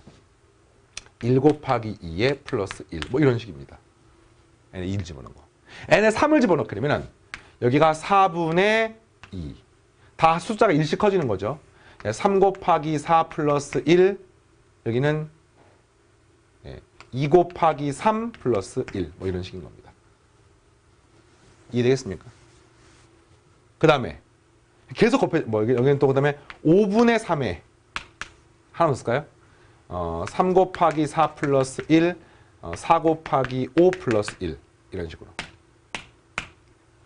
1 곱하기 2에 플러스 1 뭐 이런 식입니다. n에 2를 집어넣은 거. n에 3을 집어넣게 되면은 여기가 4분의 2. 다 숫자가 1씩 커지는 거죠. 3 곱하기 4 플러스 1 여기는 2 곱하기 3 플러스 1 뭐 이런 식인 겁니다. 이해되겠습니까? 그 다음에 계속 여기는 또 그 다음에 5분의 3에 하나 더 쓸까요? 3 곱하기 4 플러스 1 4 곱하기 5 플러스 1 이런 식으로.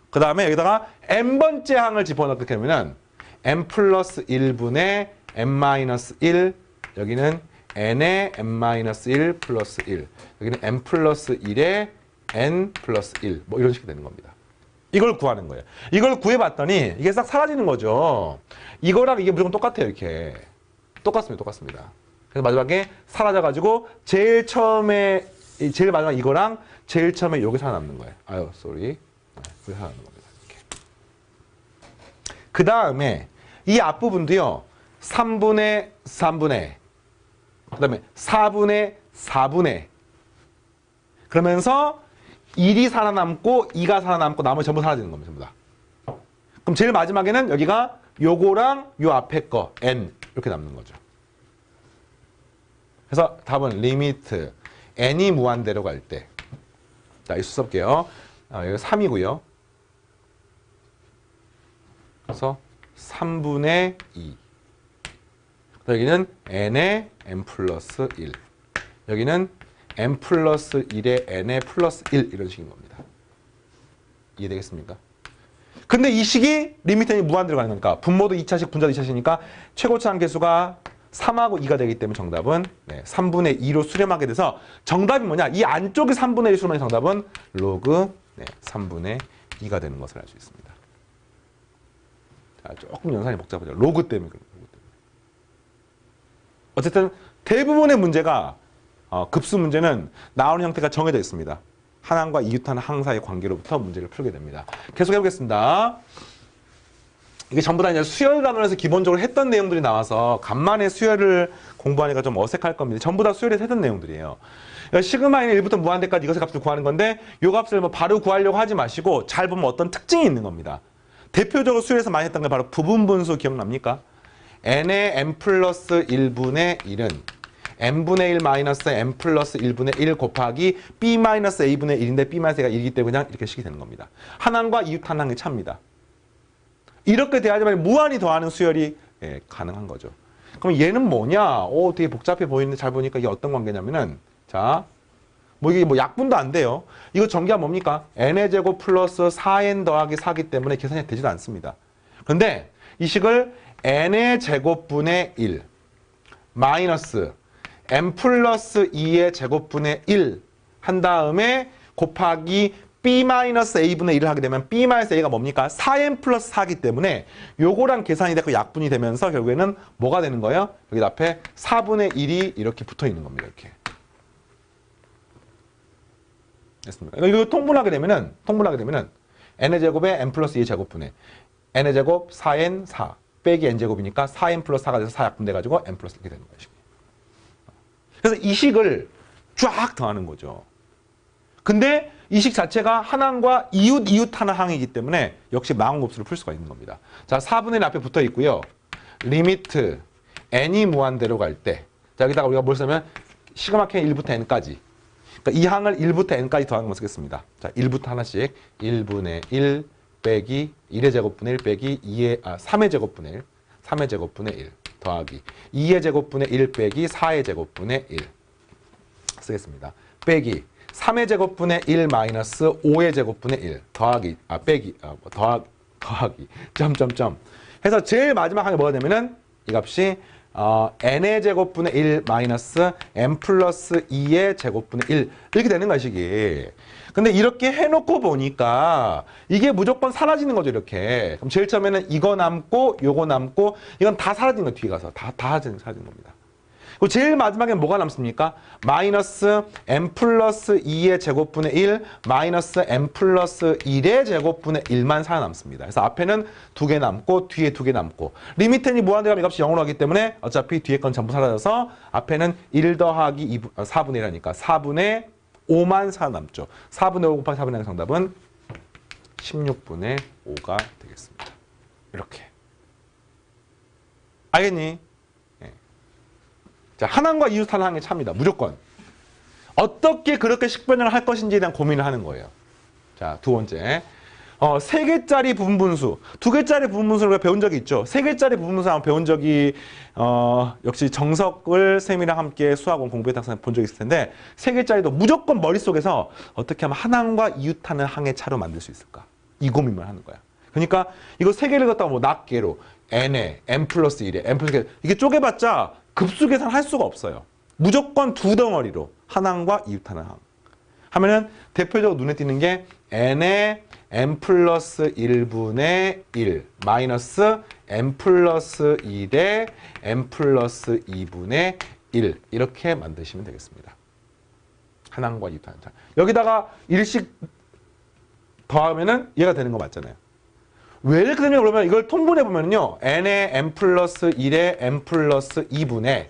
그 다음에 여기다가 n번째 항을 집어넣게 되면 n 플러스 1분의 n-1 여기는 n의 n-1 플러스 1 여기는 n 플러스 1의 n 플러스 1 뭐 이런 식이 되는 겁니다. 이걸 구하는 거예요. 이걸 구해봤더니 이게 싹 사라지는 거죠. 이거랑 이게 무조건 똑같아요. 이렇게 똑같습니다. 그래서 마지막에 사라져가지고 제일 처음에 제일 마지막 이거랑 제일 처음에 요게 살아남는 거예요. 아유, 쏘리. 그게 살아남는 겁니다. 이렇게. 그 다음에 이 앞부분도요. 3분의 3분의 그 다음에 4분의 4분의 그러면서 1이 살아남고 2가 살아남고 나머지 전부 사라지는 겁니다. 전부 다. 그럼 제일 마지막에는 여기가 요거랑 요 앞에 거 n 이렇게 남는 거죠. 그래서 답은 리미트 n이 무한대로 갈 때. 자, 이 수 써볼게요. 여기 3이고요. 그래서 3분의 2. 여기는 n의 n 플러스 1. 여기는 n 플러스 1의 n의 플러스 1 이런 식인 겁니다. 이해되겠습니까? 근데 이 식이 리미트 n이 무한대로 가는 거니까 분모도 2차식, 분자도 2차식이니까 최고차항 계수가 3하고 2가 되기 때문에 정답은 3분의 2로 수렴하게 돼서 정답이 뭐냐? 이 안쪽이 3분의 1 수렴하는 정답은 로그 3분의 2가 되는 것을 알 수 있습니다. 자, 조금 연산이 복잡하죠. 로그 때문에 그런 거예요. 어쨌든 대부분의 문제가 급수 문제는 나오는 형태가 정해져 있습니다. 한항과 이웃하는 항 사이의 관계로부터 문제를 풀게 됩니다. 계속 해보겠습니다. 이게 전부 다 이제 수열 단원에서 기본적으로 했던 내용들이 나와서 간만에 수열을 공부하니까 좀 어색할 겁니다. 전부 다 수열에서 했던 내용들이에요. 시그마인 1부터 무한대까지 이것의 값을 구하는 건데 이 값을 뭐 바로 구하려고 하지 마시고 잘 보면 어떤 특징이 있는 겁니다. 대표적으로 수열에서 많이 했던 게 바로 부분분수 기억납니까? n의 n 플러스 1분의 1은 n분의 1 마이너스 n 플러스 1분의 1 곱하기 b 마이너스 a분의 1인데 b 마이너스 a가 1이기 때문에 그냥 이렇게 식이 되는 겁니다. 한항과 이웃 한항의 차입니다. 이렇게 돼야지만 무한히 더하는 수열이 가능한 거죠. 그럼 얘는 뭐냐? 되게 복잡해 보이는데 잘 보니까 이게 어떤 관계냐면은 자, 뭐 이게 뭐 약분도 안 돼요. 이거 전기가 뭡니까? n의 제곱 플러스 4n 더하기 4기 때문에 계산이 되지도 않습니다. 그런데 이 식을 n의 제곱분의 1 마이너스 n 플러스 2의 제곱분의 1 한 다음에 곱하기 b-a분의 1을 하게 되면 b-a가 뭡니까? 4n 플러스 4이기 때문에 요거랑 계산이 되고 약분이 되면서 결국에는 뭐가 되는 거예요? 여기 앞에 4분의 1이 이렇게 붙어 있는 겁니다. 이렇게. 됐습니까? 이거 통분하게 되면은 n의 제곱에 n 플러스 2의 제곱분의 n의 제곱 4n 4 빼기 n제곱이니까 4n 플러스 4가 돼서 4 약분돼가지고 n 플러스 이렇게 되는 거예요. 그래서 이 식을 쫙 더하는 거죠. 근데 이 식 자체가 한항과 이웃 하는 항이기 때문에 역시 마음곱수를 풀 수가 있는 겁니다. 자, 4분의 1 앞에 붙어 있고요. 리미트 n이 무한대로 갈 때. 자, 여기다가 우리가 뭘 쓰면 시그마 k 1부터 n까지. 그러니까 이 항을 1부터 n까지 더하는 걸 쓰겠습니다. 자, 1부터 하나씩 1분의 1 빼기 1의 제곱분의 1 빼기 3의 제곱분의 1 3의 제곱분의 1 더하기 2의 제곱분의 1 빼기 4의 제곱분의 1 쓰겠습니다. 빼기 3의 제곱분의 1 마이너스 5의 제곱분의 1 더하기 더하기 점점점 해서 제일 마지막 항이 뭐가 되면은 이 값이 n의 제곱분의 1 마이너스 n 플러스 2의 제곱분의 1 이렇게 되는 것이기. 근데 이렇게 해놓고 보니까 이게 무조건 사라지는 거죠. 이렇게. 그럼 제일 처음에는 이거 남고 요거 남고 이건 다 사라진 거 뒤에 가서 다 사라진 겁니다. 그리고 제일 마지막엔 뭐가 남습니까? 마이너스 n 플러스 2의 제곱분의 1 마이너스 n 플러스 1의 제곱분의 1만 살아남습니다. 그래서 앞에는 2개 남고 뒤에 2개 남고 리미트 n이 무한대가 이 값이 0으로 하기 때문에 어차피 뒤에 건 전부 사라져서 앞에는 1 더하기 4분의 1하니까 4분의 5만 살아남죠. 4분의 5 곱하기 4분의 1 정답은 16분의 5가 되겠습니다. 이렇게. 알겠니? 자, 한항과 이웃 한항의 차입니다. 무조건. 어떻게 그렇게 식변형을 할 것인지에 대한 고민을 하는 거예요. 자, 두 번째. 3개짜리 부분분수. 2개짜리 부분분수를 배운 적이 있죠. 3개짜리 부분분수 한번 배운 적이 역시 정석을 쌤이랑 함께 수학원 공부했다 본 적이 있을 텐데 3개짜리도 무조건 머릿속에서 어떻게 하면 한항과 이웃하는 항의 차로 만들 수 있을까? 이 고민만 하는 거야. 그러니까 이거 3개를 갖다가 뭐 낱개로 n에 n 플러스 1에 n 플러스 1에 이게 쪼개봤자 급수 계산할 수가 없어요. 무조건 두 덩어리로 한항과 이웃하는 항 하면은 대표적으로 눈에 띄는 게 n의 n 플러스 1분의 1 마이너스 n 플러스 1의 n 플러스 2분의 1 이렇게 만드시면 되겠습니다. 한항과 이웃하는 항. 여기다가 1씩 더하면은 얘가 되는 거 맞잖아요. 왜 이렇게 되냐 그러면 이걸 통분해 보면요. n의 n 플러스 1의 n 플러스 2분의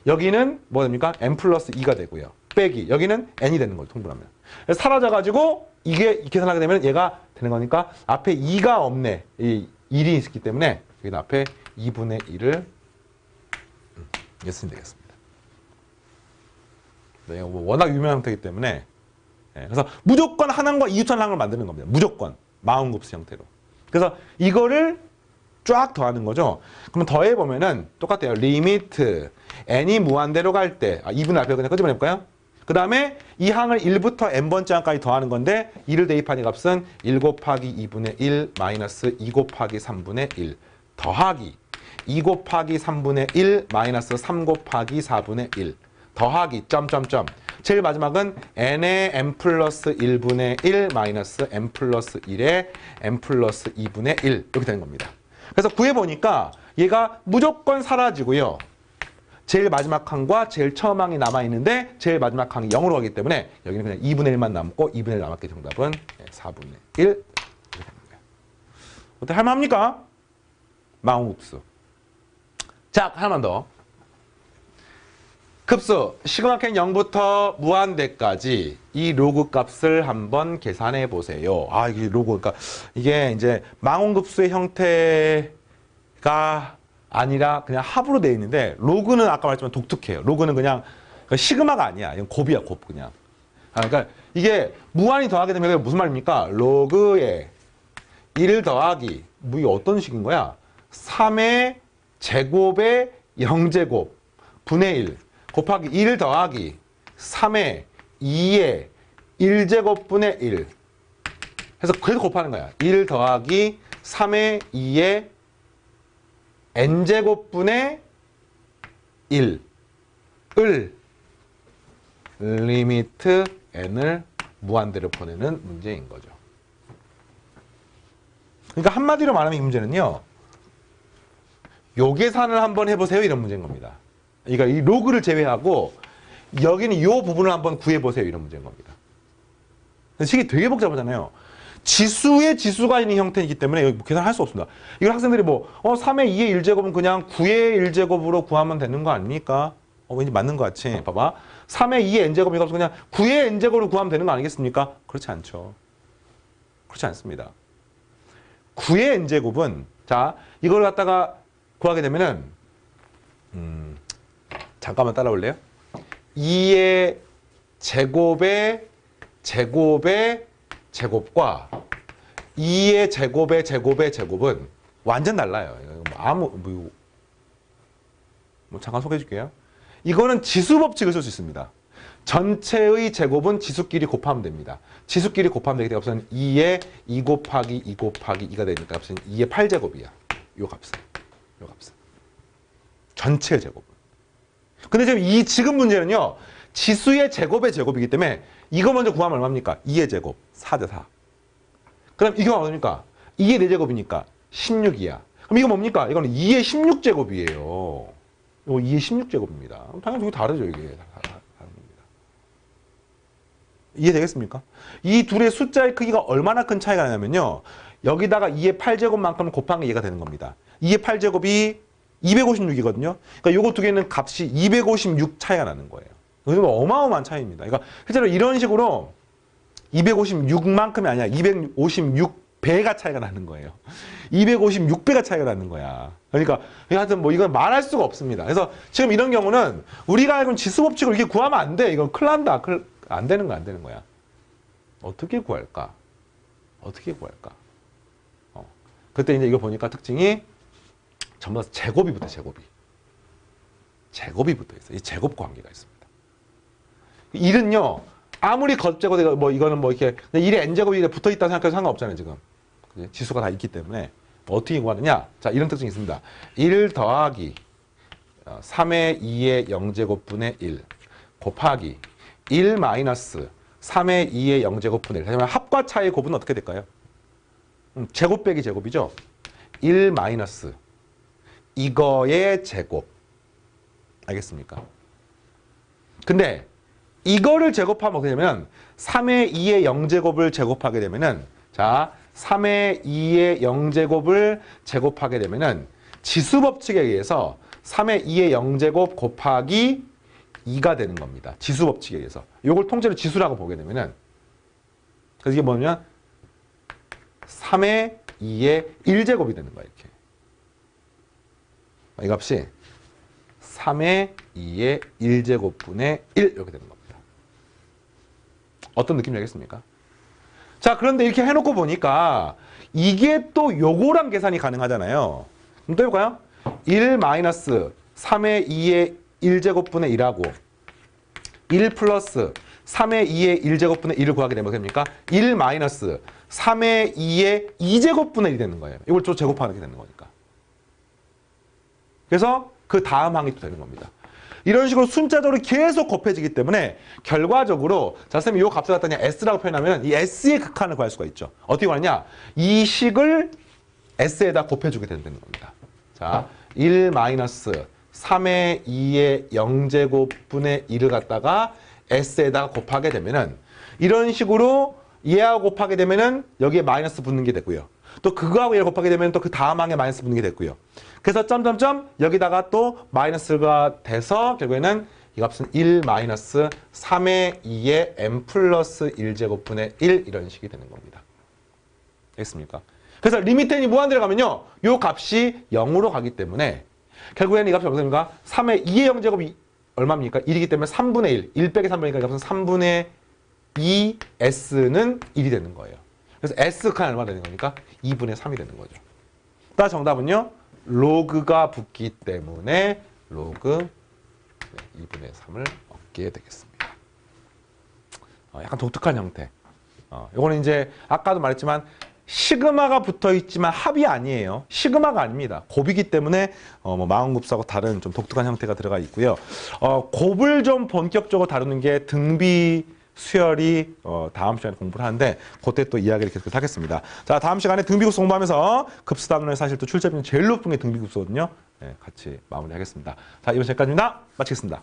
여기는 뭐 됩니까? n 플러스 2가 되고요. 빼기 여기는 n이 되는 거예요. 통분하면. 사라져가지고 이게 계산하게 되면 얘가 되는 거니까 앞에 2가 없네. 이 1이 있기 때문에 여기다 앞에 2분의 1을 이렇게 쓰면 되겠습니다. 네, 워낙 유명한 형태이기 때문에 그래서 무조건 한항과 이웃한 항을 만드는 겁니다. 무조건 마운급수 형태로. 그래서 이거를 쫙 더하는 거죠. 그러면 더해보면은 똑같아요. 리미트 n이 무한대로 갈 때 2분의 앞에 그냥 끄집어내볼까요? 그 다음에 이 항을 1부터 n번째 항까지 더하는 건데 2를 대입하니 값은 1 곱하기 2분의 1 마이너스 2 곱하기 3분의 1 더하기 2 곱하기 3분의 1 마이너스 3 곱하기 4분의 1 더하기 점점점 제일 마지막은 n의 n 플러스 1분의 1 마이너스 n 플러스 1의 n 플러스 2분의 1 이렇게 되는 겁니다. 그래서 구해보니까 얘가 무조건 사라지고요. 제일 마지막 항과 제일 처음 항이 남아있는데 제일 마지막 항이 0으로 가기 때문에 여기는 그냥 2분의 1만 남고 2분의 1 남았기 때문에 정답은 4분의 1 이렇게 되는 거예요. 어때 할만합니까? 마운급수. 자, 하나만 더. 급수 시그마캔 0부터 무한대까지 이 로그 값을 한번 계산해 보세요. 이게 로그 그러니까 이게 이제 망원급수의 형태가 아니라 그냥 합으로 되어 있는데 로그는 아까 말했지만 독특해요. 로그는 그냥 시그마가 아니야. 이건 곱이야, 곱 그냥. 그러니까 이게 무한히 더하게 되면 무슨 말입니까? 로그에 1을 더하기 이게 어떤 식인 거야? 3의 제곱의 0제곱 분의 1 곱하기 1을 더하기 3의 2의 1제곱분의 1 해서 그래서 곱하는 거야. 1 더하기 3의 2의 n제곱분의 1을 리미트 n을 무한대로 보내는 문제인 거죠. 그러니까 한마디로 말하면 이 문제는요. 요 계산을 한번 해보세요 이런 문제인 겁니다. 그러니까 이 로그를 제외하고 여기는 이 부분을 한번 구해보세요 이런 문제인 겁니다. 식이 되게 복잡하잖아요. 지수의 지수가 있는 형태이기 때문에 여기 계산할 수 없습니다. 이걸 학생들이 3의 2의 1제곱은 그냥 9의 1제곱으로 구하면 되는 거 아닙니까? 왠지 맞는 것 같지? 봐봐. 3의 2의 n제곱 이거 그냥 9의 n제곱으로 구하면 되는 거 아니겠습니까? 그렇지 않죠. 그렇지 않습니다. 9의 n제곱은 자 이걸 갖다가 구하게 되면은 잠깐만 따라올래요? 2의 제곱의 제곱과 2의 제곱의 제곱은 완전 달라요. 잠깐 소개해 줄게요. 이거는 지수 법칙을 쓸 수 있습니다. 전체의 제곱은 지수끼리 곱하면 됩니다. 지수끼리 곱하면 되기 때문에 값은 2의 2 곱하기 2 곱하기 2가 되니까 값은 2의 8제곱이야. 요 값은. 전체 제곱은. 근데 지금 문제는요. 지수의 제곱의 제곱이기 때문에 이거 먼저 구하면 얼마입니까? 2의 제곱. 4대 4. 그럼 이거 뭡니까? 2의 4제곱이니까 16이야. 그럼 이거 뭡니까? 이거는 2의 16제곱이에요. 이거 2의 16제곱입니다. 당연히 이게 다르죠. 이게 다른 겁니다. 이해되겠습니까? 이 둘의 숫자의 크기가 얼마나 큰 차이가 나냐면요. 여기다가 2의 8제곱만큼 곱한 게 얘가 되는 겁니다. 2의 8제곱이 256이거든요. 그러니까 요거 두 개는 값이 256 차이가 나는 거예요. 이거 어마어마한 차이입니다. 그러니까 실제로 이런 식으로 256만큼이 아니라 256배가 차이가 나는 거예요. 256배가 차이가 나는 거야. 그러니까 하여튼 이건 말할 수가 없습니다. 그래서 지금 이런 경우는 우리가 알고 있는 지수 법칙을 이렇게 구하면 안 돼. 이건 큰일 난다. 안 되는 거야. 어떻게 구할까? 그때 이제 이거 보니까 특징이 전부 다 제곱이 붙어, 제곱이 붙어 있어요. 이 제곱 관계가 있습니다. 1은요, 아무리 겉제곱, 이거는 이렇게, 1의 n제곱이 붙어 있다고 생각해도 상관없잖아요, 지금. 지수가 다 있기 때문에. 어떻게 구하느냐? 자, 이런 특징이 있습니다. 1 더하기 3의 2의 0제곱분의 1 곱하기 1 마이너스 3의 2의 0제곱분의 1. 하지만 합과 차의 곱은 어떻게 될까요? 제곱 빼기 제곱이죠. 1 마이너스 이거의 제곱. 알겠습니까? 근데 이거를 제곱하면 어떻게 되면 3의 2의 0제곱을 제곱하게 되면은 자 3의 2의 0제곱을 제곱하게 되면은 지수법칙에 의해서 3의 2의 0제곱 곱하기 2가 되는 겁니다. 지수법칙에 의해서. 이걸 통째로 지수라고 보게 되면은 그래서 이게 뭐냐면 3의 2의 1제곱이 되는 거야. 이렇게. 이 값이 3의 2의 1제곱분의 1 이렇게 되는 겁니다. 어떤 느낌이 알겠습니까? 자, 그런데 이렇게 해놓고 보니까 이게 또 요거랑 계산이 가능하잖아요. 그럼 또 해볼까요? 1 마이너스 3의 2의 1제곱분의 1하고 1 플러스 3의 2의 1제곱분의 1을 구하게 되면 됩니까? 1 마이너스 3의 2의 2제곱분의 1이 되는 거예요. 이걸 또 제곱하게 되는 거니까. 그래서 그 다음 항이 또 되는 겁니다. 이런 식으로 순차적으로 계속 곱해지기 때문에 결과적으로 자, 선생님이 이 값을 갖다 그냥 S라고 표현하면 이 S의 극한을 구할 수가 있죠. 어떻게 구하느냐? 이 식을 S에다 곱해주게 되는 겁니다. 자, 1 마이너스 3의 2의 0제곱분의 1을 갖다가 S에다가 곱하게 되면은 이런 식으로 얘하고 곱하게 되면은 여기에 마이너스 붙는 게 되고요. 또 그거하고 얘를 곱하게 되면 또 그 다음 항에 마이너스 붙는 게 됐고요. 그래서 점점점 여기다가 또 마이너스가 돼서 결국에는 이 값은 1 마이너스 3의 2의 m 플러스 1제곱분의 1 이런 식이 되는 겁니다. 알겠습니까? 그래서 리미트 n이 무한대로 가면요. 요 값이 0으로 가기 때문에 결국에는 이 값이 어떻게 됩니까? 3의 2의 0제곱이 얼마입니까? 1이기 때문에 3분의 1. 1 빼기 3분이니까 이 값은 3분의 2 s는 1이 되는 거예요. 그래서 s 칸 얼마 되는 거니까? 2분의 3이 되는 거죠. 따라 정답은요. 로그가 붙기 때문에 로그 2분의 3을 얻게 되겠습니다. 약간 독특한 형태. 이거는 이제 아까도 말했지만 시그마가 붙어 있지만 합이 아니에요. 시그마가 아닙니다. 곱이기 때문에 뭐 마음급수하고 다른 좀 독특한 형태가 들어가 있고요. 곱을 좀 본격적으로 다루는 게 등비 수열이 다음 시간에 공부를 하는데 그때 또 이야기를 계속 하겠습니다. 자, 다음 시간에 등비급수 공부하면서 급수단원에 사실 또 출제비는 제일 높은 게 등비급수거든요. 네, 같이 마무리하겠습니다. 자, 이번 시간까지입니다. 마치겠습니다.